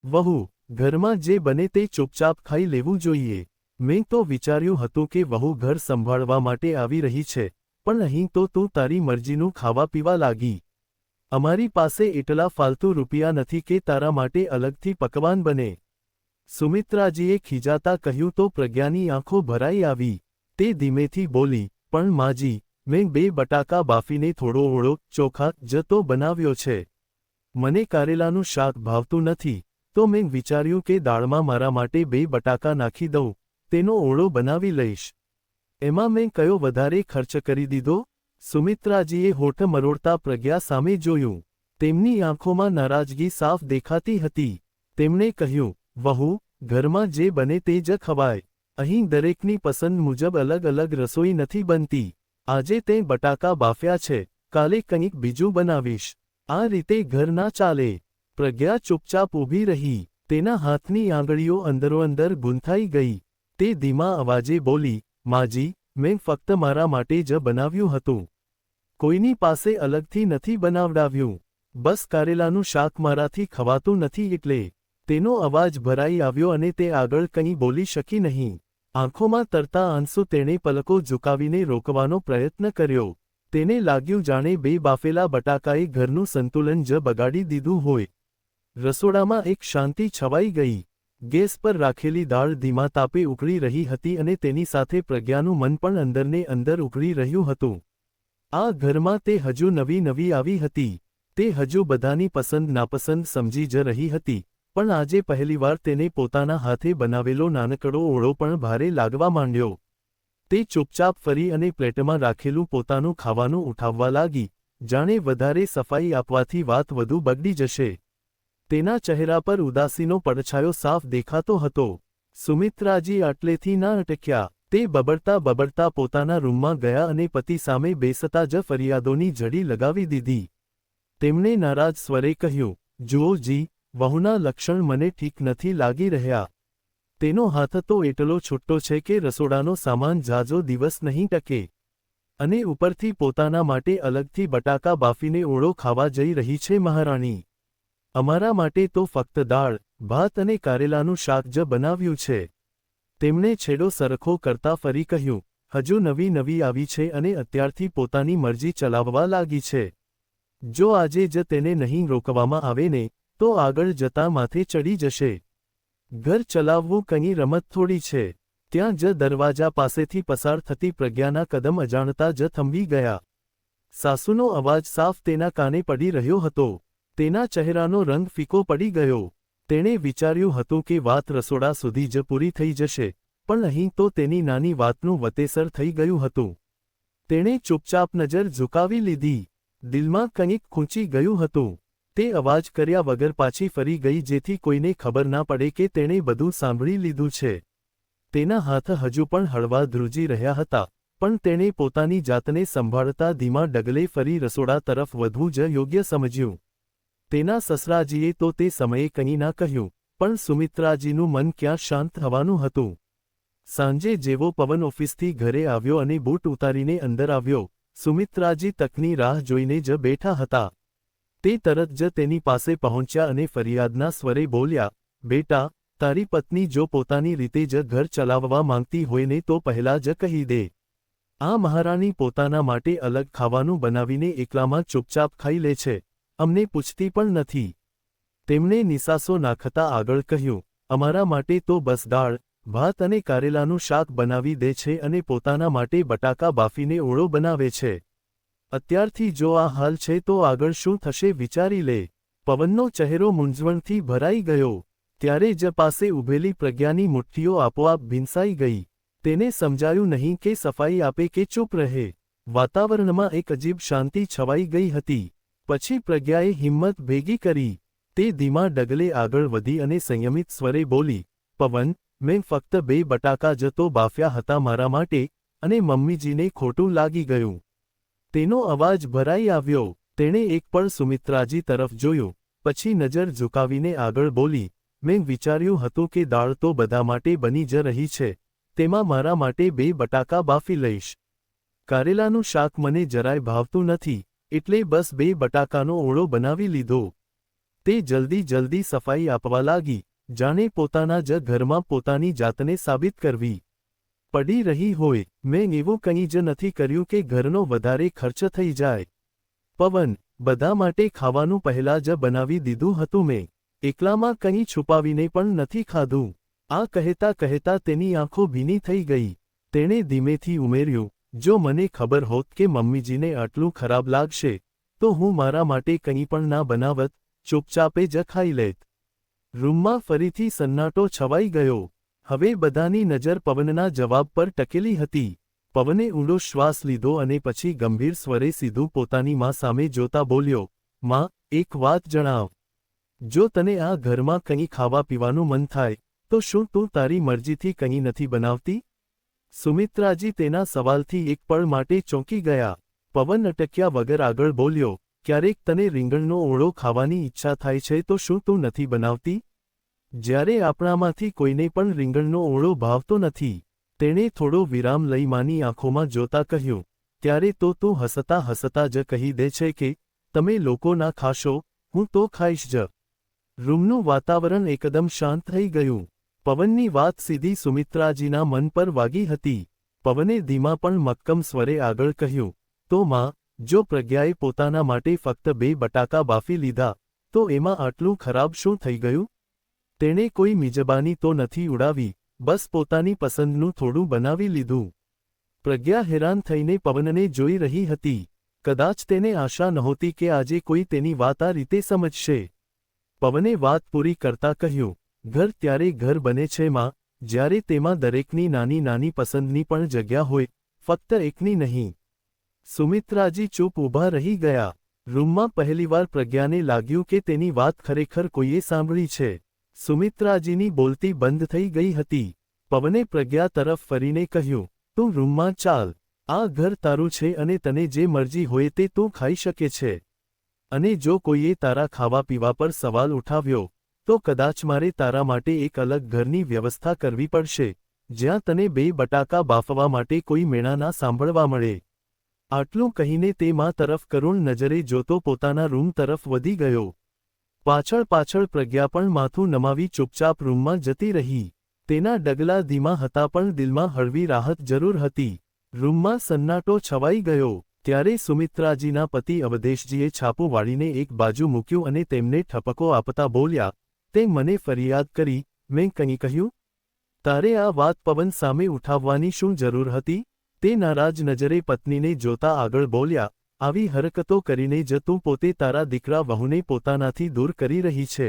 વહુ, ઘરમાં જે બને તે ચૂપચાપ ખાઈ લેવું જોઈએ. મેં તો વિચાર્યું હતું કે વહુ ઘર સંભાળવા માટે આવી રહી છે, પણ અહીં તો તું તારી મરજીનું ખાવા પીવા લાગી. અમારી પાસે એટલા ફાલતુ રૂપિયા નથી કે તારા માટે અલગથી પકવાન બને. સુમિત્રાજીએ ખીજાતા કહ્યું તો પ્રજ્ઞાની આંખો ભરાઈ આવી. તે ધીમેથી બોલી, પણ માજી, મેં 2 બટાકા બાફીને થોડો ઓળો ચોખા જ તો બનાવ્યો છે. મને કારેલાનું શાક ભાવતું નથી, તો મેં વિચાર્યું કે દાળમાં મારા માટે 2 બટાકા નાખી દઉં, તેનો ઓળો બનાવી લઈશ. એમાં મેં કયો વધારે ખર્ચ કરી દીધો? સુમિત્રાજીએ હોઠ મરોડતા પ્રજ્ઞા સામે જોયું. તેમની આંખોમાં નારાજગી સાફ દેખાતી હતી. તેમણે કહ્યું, વહુ, ઘરમાં જે બને તે જ ખવાય. અહીં દરેકની પસંદ મુજબ અલગ અલગ રસોઈ નથી બનતી. આજે તે બટાકા બાફ્યા છે, કાલે કંઈક બીજું બનાવીશ. આ રીતે ઘર ના ચાલે. પ્રજ્ઞા ચૂપચાપ ઊભી રહી. તેના હાથની આંગળીઓ અંદરોઅંદર ગૂંથાઈ ગઈ. તે ધીમા અવાજે બોલી, માજી, મેં ફક્ત મારા માટે જ બનાવ્યું હતું. કોઈની પાસે અલગથી નથી બનાવડાવ્યું. બસ કારેલાનું શાક મારાથી ખવાતું નથી એટલે. તેનો અવાજ ભરાઈ આવ્યો અને તે આગળ કંઈ બોલી શકી નહીં. આંખોમાં તરતા આંસુ તેણે પલકો ઝુકાવીને રોકવાનો પ્રયત્ન કર્યો. તેને લાગ્યું જાણે 2 બાફેલા બટાકાએ ઘરનું સંતુલન જ બગાડી દીધું હોય. રસોડામાં એક શાંતિ છવાઈ ગઈ. ગેસ પર રાખેલી દાળ ધીમા તાપે ઉકળી રહી હતી અને તેની સાથે પ્રજ્ઞાનું મન પણ અંદરને અંદર ઉકળી રહ્યું હતું. આ ઘરમાં તે હજુ નવી આવી હતી. તે હજુ બધાની પસંદ નાપસંદ સમજી જ રહી હતી, પણ આજે પહેલીવાર તેને પોતાના હાથે બનાવેલો નાનકડો ઓળો પણ ભારે લાગવા માંડ્યો. તે ચૂપચાપ ફરી અને પ્લેટમાં રાખેલું પોતાનું ખાવાનું ઉઠાવવા લાગી, જાણે વધારે સફાઈ આપવાથી વાત વધુ બગડી જશે. તેના ચહેરા પર ઉદાસીનો પડછાયો સાફ દેખાતો હતો. સુમિત્રાજી આટલેથી ના અટક્યા. તે બબડતા પોતાના રૂમમાં ગયા અને પતિ સામે બેસતા જ ફરિયાદોની જડી લગાવી દીધી. તેમણે નારાજ સ્વરે કહ્યું, જુઓ જી, વહુના લક્ષણ મને ઠીક નથી લાગી રહ્યા. તેનો હાથ તો એટલો છૂટો છે કે રસોડાનો સામાન ઝાઝો દિવસ નહીં ટકે. અને ઉપરથી પોતાના માટે અલગથી બટાકા બાફીને ઓળો ખાવા જઈ રહી છે મહારાણી. અમારા માટે તો ફક્ત દાળ, ભાત અને કારેલાનું શાક જ બનાવ્યું છે. તેમણે છેડો સરખો કરતા ફરી કહ્યું, હજુ નવી આવી છે અને અત્યારથી પોતાની મરજી ચલાવવા લાગી છે. જો આજે જ તેને નહીં રોકવામાં આવે ને, તો આગળ જતાં માથે ચડી જશે. ઘર ચલાવવું કંઈ રમત થોડી છે. ત્યાં જ દરવાજા પાસેથી પસાર થતી પ્રજ્ઞાના કદમ અજાણતા જ થંભી ગયા. સાસુનો અવાજ સાફ તેના કાને પડી રહ્યો હતો. તેના ચહેરાનો રંગ ફીકો પડી ગયો. તેણે વિચાર્યું હતું કે વાત રસોડા સુધી જ પૂરી થઈ જશે, પણ અહીં તો તેની નાની વાતનું વતેસર થઈ ગયું હતું. તેણે ચૂપચાપ નજર ઝુકાવી લીધી. દિલમાં કંઈક ખૂંચી ગયું હતું. તે અવાજ કર્યા વગર પાછી ફરી ગઈ જેથી કોઈને ખબર ના પડે કે તેણે બધું સાંભળી લીધું છે. તેના હાથ હજુ પણ હળવા ધ્રુજી રહ્યા હતા, પણ તેણે પોતાની જાતને સંભાળતા ધીમા ડગલે ફરી રસોડા તરફ વધવું જ યોગ્ય સમજ્યું. તેના સસરાજીએ તો તે સમયે કંઈ ના કહ્યું, પણ સુમિત્રાજીનું મન ક્યાં શાંત થવાનું હતું. સાંજે જેવો પવન ઓફિસથી ઘરે આવ્યો અને બૂટ ઉતારીને અંદર આવ્યો, સુમિત્રાજી તકની રાહ જોઈને જ બેઠા હતા. તે તરત જ તેની પાસે પહોંચ્યા અને ફરિયાદના સ્વરે બોલ્યા, બેટા, તારી પત્ની જો પોતાની રીતે જ ઘર ચલાવવા માંગતી હોય ને તો પહેલા જ કહી દે. આ મહારાણી પોતાના માટે અલગ ખાવાનું બનાવીને એકલામાં ચૂપચાપ ખાઈ લે છે, અમને પૂછતી પણ નથી. તેમણે નિસાસો નાખતા આગળ કહ્યું, અમારા માટે તો બસ દાળ, ભાત અને કારેલાનું શાક બનાવી દે છે અને પોતાના માટે બટાકા બાફીને ઓળો બનાવે છે. અત્યારથી જો આ હાલ છે તો આગળ શું થશે વિચારી લે. પવનનો ચહેરો મૂંઝવણથી ભરાઈ ગયો. ત્યારે જ પાસે ઊભેલી પ્રજ્ઞાની મુઠ્ઠીઓ આપોઆપ ભીંસાઈ ગઈ. તેને સમજાયું નહીં કે સફાઈ આપે કે ચૂપ રહે. વાતાવરણમાં એક અજીબ શાંતિ છવાઈ ગઈ હતી. પછી પ્રજ્ઞાએ હિંમત ભેગી કરી. તે ધીમા ડગલે આગળ વધી અને સંયમિત સ્વરે બોલી, પવન, મેં ફક્ત 2 બટાકા જ તો બાફ્યા હતા મારા માટે, અને મમ્મીજીને ખોટું લાગી ગયું. તેનો અવાજ ભરાઈ આવ્યો. તેણે એક પળ સુમિત્રાજી તરફ જોયું, પછી નજર ઝુકાવીને આગળ બોલી, મેં વિચાર્યું હતું કે દાળ તો બધા માટે બની જ રહી છે, તેમાં મારા માટે 2 બટાકા બાફી લઈશ. કારેલાનું શાક મને જરાય ભાવતું નથી, એટલે બસ 2 બટાકાનો ઓળો બનાવી લીધો. તે જલ્દી જલ્દી સફાઈ આપવા લાગી, જાણે પોતાના જ ઘરમાં પોતાની જાતને સાબિત કરવી પડી રહી હોય. મેં એવું કંઈ જ નથી કર્યું કે ઘરનો વધારે ખર્ચ થઈ જાય. પવન, બધા માટે ખાવાનું પહેલાં જ બનાવી દીધું હતું. મેં એકલામાં કંઈ છુપાવીને પણ નથી ખાધું. આ કહેતા કહેતા તેની આંખો ભીની થઈ ગઈ. તેણે ધીમેથી ઉમેર્યું, જો મને ખબર હોત કે મમ્મીજીને આટલું ખરાબ લાગશે તો હું મારા માટે કંઈ પણ ના બનાવત, ચૂપચાપે જ ખાઈ લેત. રૂમમાં ફરીથી સન્નાટો છવાઈ ગયો. હવે બધાની નજર પવનના જવાબ પર ટકેલી હતી. પવને ઊંડો શ્વાસ લીધો અને પછી ગંભીર સ્વરે સીધું પોતાની માં સામે જોતા બોલ્યો, માં, એક વાત જણાવ. જો તને આ ઘરમાં કંઈ ખાવા પીવાનું મન થાય તો શું તું તારી મરજીથી કંઈ નથી બનાવતી? સુમિત્રાજી તેના સવાલથી એક પળ માટે ચોંકી ગયા. પવન અટક્યા વગર આગળ બોલ્યો, ક્યારેક તને રીંગણનો ઓળો ખાવાની ઈચ્છા થાય છે તો શું તું નથી બનાવતી? જ્યારે આપણામાંથી કોઈને પણ રીંગણનો ઓળો ભાવતો નથી. તેણે થોડો વિરામ લઈ માની આંખોમાં જોતા કહ્યું, ત્યારે તો તું હસતા હસતા જ કહી દે છે કે તમે લોકો ના ખાશો, હું તો ખાઈશ જ. રૂમનું વાતાવરણ એકદમ શાંત થઈ ગયું. પવનની વાત સીધી સુમિત્રાજીના મન પર વાગી હતી. પવને ધીમા પણ મક્કમ સ્વરે આગળ કહ્યું, તો માં, જો પ્રજ્ઞાએ પોતાના માટે ફક્ત 2 બટાકા બાફી લીધા તો એમાં આટલું ખરાબ શું થઈ ગયું? તેણે કોઈ મિજબાની તો નથી ઉડાવી, બસ પોતાની પસંદનું થોડું બનાવી લીધું. પ્રજ્ઞા હેરાન થઈને પવનને જોઈ રહી હતી. કદાચ તેને આશા નહોતી કે આજે કોઈ તેની વાત આ રીતે સમજશે. પવને વાત પૂરી કરતા કહ્યું, ઘર ત્યારે ઘર બને છે માં, જ્યારે તેમાં દરેકની નાની નાની પસંદની પણ જગ્યા હોય, ફક્ત એકની નહીં. સુમિત્રાજી ચૂપ ઊભા રહી ગયા. રૂમમાં પહેલીવાર પ્રજ્ઞાને લાગ્યું કે તેની વાત ખરેખર કોઈએ સાંભળી છે. સુમિત્રાજીની બોલતી બંધ થઈ ગઈ હતી. પવને પ્રજ્ઞા તરફ ફરીને કહ્યું, તું રૂમમાં ચાલ. આ ઘર તારું છે અને તને જે મરજી હોય તે તું ખાઈ શકે છે. અને જો કોઈએ તારા ખાવા પીવા પર સવાલ ઉઠાવ્યો તો કદાચ મારે તારા માટે એક અલગ ઘરની વ્યવસ્થા કરવી પડશે, જ્યાં તને 2 બટાકા બાફવા માટે કોઈ મેણા ના સાંભળવા મળે. આટલું કહીને તે માં તરફ કરુણ નજરે જોતો પોતાના રૂમ તરફ વધી ગયો. પાછળ પાછળ પ્રજ્ઞા પણ માથું નમાવી ચૂપચાપ રૂમમાં જતી રહી. તેના ડગલા ધીમા હતા પણ દિલમાં હળવી રાહત જરૂર હતી. રૂમમાં સન્નાટો છવાઈ ગયો. ત્યારે સુમિત્રાજીના પતિ અવધેશજીએ છાપું વાળીને એક બાજુ મૂક્યું અને તેમને ઠપકો આપતા બોલ્યા, તે મને ફરિયાદ કરી, મેં કંઈ કહ્યું? તારે આ વાત પવન સામે ઉઠાવવાની શું જરૂર હતી? તે નારાજ નજરે પત્નીને જોતા આગળ બોલ્યા, આવી હરકતો કરીને જ તું પોતે તારા દીકરા વહુને પોતાનાથી દૂર કરી રહી છે.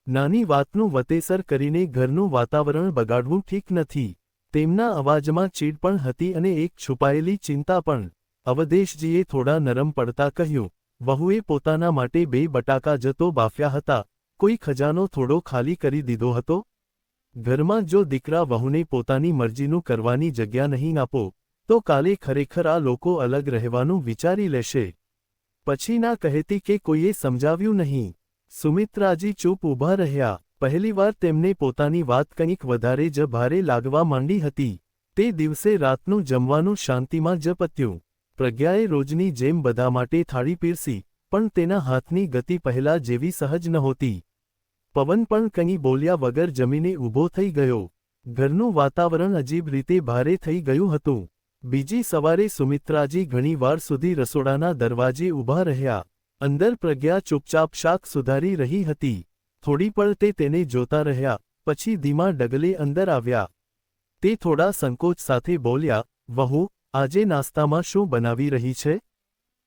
નાની વાતનું વતેસર કરીને ઘરનું વાતાવરણ બગાડવું ઠીક નથી. તેમના અવાજમાં ચીડ પણ હતી અને એક છુપાયેલી ચિંતા પણ. અવધેશજીએ થોડા નરમ પડતા કહ્યું, વહુએ પોતાના માટે 2 બટાકા જ તો બાફ્યા હતા, કોઈ ખજાનો થોડો ખાલી કરી દીધો હતો? ઘરમાં જો દીકરા વહુને પોતાની મરજીનું કરવાની જગ્યા નહીં આપો તો કાલે ખરેખર આ લોકો અલગ રહેવાનું વિચારી લેશે. પછી ના કહેતી કે કોઈએ સમજાવ્યું નહીં. સુમિત્રાજી ચૂપ ઊભા રહ્યા. પહેલીવાર તેમને પોતાની વાત કંઈક વધારે જ ભારે લાગવા માંડી હતી. તે દિવસે રાતનું જમવાનું શાંતિમાં જ પત્યું. પ્રજ્ઞાએ રોજની જેમ બધા માટે થાળી પીરસી, પણ તેના હાથની ગતિ પહેલા જેવી સહજ નહોતી. પવન પણ કંઈ બોલ્યા વગર જમીને ઊભો થઈ ગયો. ઘરનું વાતાવરણ અજીબ રીતે ભારે થઈ ગયું હતું. બીજી સવારે સુમિત્રાજી ઘણીવાર સુધી રસોડાના દરવાજે ઊભા રહ્યા. અંદર પ્રજ્ઞા ચૂપચાપ શાક સુધારી રહી હતી. થોડી પળ તે તેને જોતા રહ્યા, પછી ધીમા ડગલે અંદર આવ્યા. તે થોડા સંકોચ સાથે બોલ્યા, વહુ, આજે નાસ્તામાં શું બનાવી રહી છે?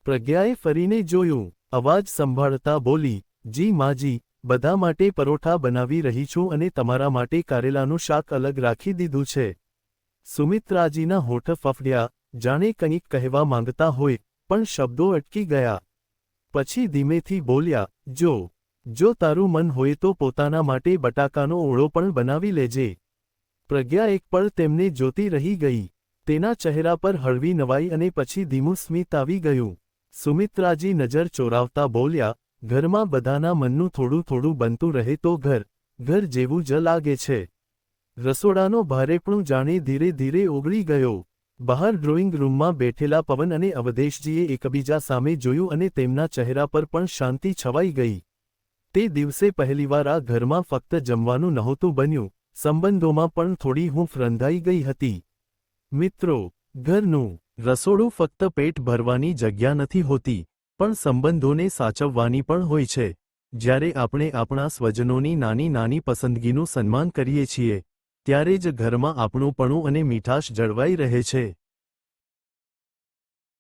પ્રજ્ઞાએ ફરીને જોયું. અવાજ સંભાળતા બોલી, જી માજી, બધા માટે પરોઠા બનાવી રહી છું અને તમારા માટે કારેલાનું શાક અલગ રાખી દીધું છે. સુમિત્રાજીના હોઠ ફફડ્યા, જાણે કંઈક કહેવા માંગતા હોય, પણ શબ્દો અટકી ગયા. પછી ધીમેથી બોલ્યા, જો તારું મન હોય તો પોતાના માટે બટાકાનો ઓળો પણ બનાવી લેજે. પ્રજ્ઞા એક પળ તેમને જોતી રહી ગઈ. તેના ચહેરા પર હળવી નવાઈ અને પછી ધીમું સ્મિત આવી ગયું. સુમિત્રાજી નજર ચોરાવતા બોલ્યા, ઘરમાં બધાના મનનું થોડું થોડું બનતું રહે તો ઘર જેવું જ લાગે છે. રસોડાનો ભારેપણું જાણે ધીરે ધીરે ઓગળી ગયો. બહાર ડ્રોઈંગ રૂમમાં બેઠેલા પવન અને અવધેશજીએ એકબીજા સામે જોયું અને તેમના ચહેરા પર પણ શાંતિ છવાઈ ગઈ. તે દિવસે પહેલીવાર આ ઘરમાં ફક્ત જમવાનું નહોતું બન્યું, સંબંધોમાં પણ થોડી હૂંફ રંધાઈ ગઈ હતી. મિત્રો, ઘરનું રસોડું ફક્ત પેટ ભરવાની જગ્યા નથી હોતી, પણ સંબંધોને સાચવવાની પણ હોય છે. જ્યારે આપણે આપણા સ્વજનોની નાની નાની પસંદગીનું સન્માન કરીએ છીએ, ત્યારે જ ઘરમાં આપણુંપણું અને મીઠાશ જળવાઈ રહે છે.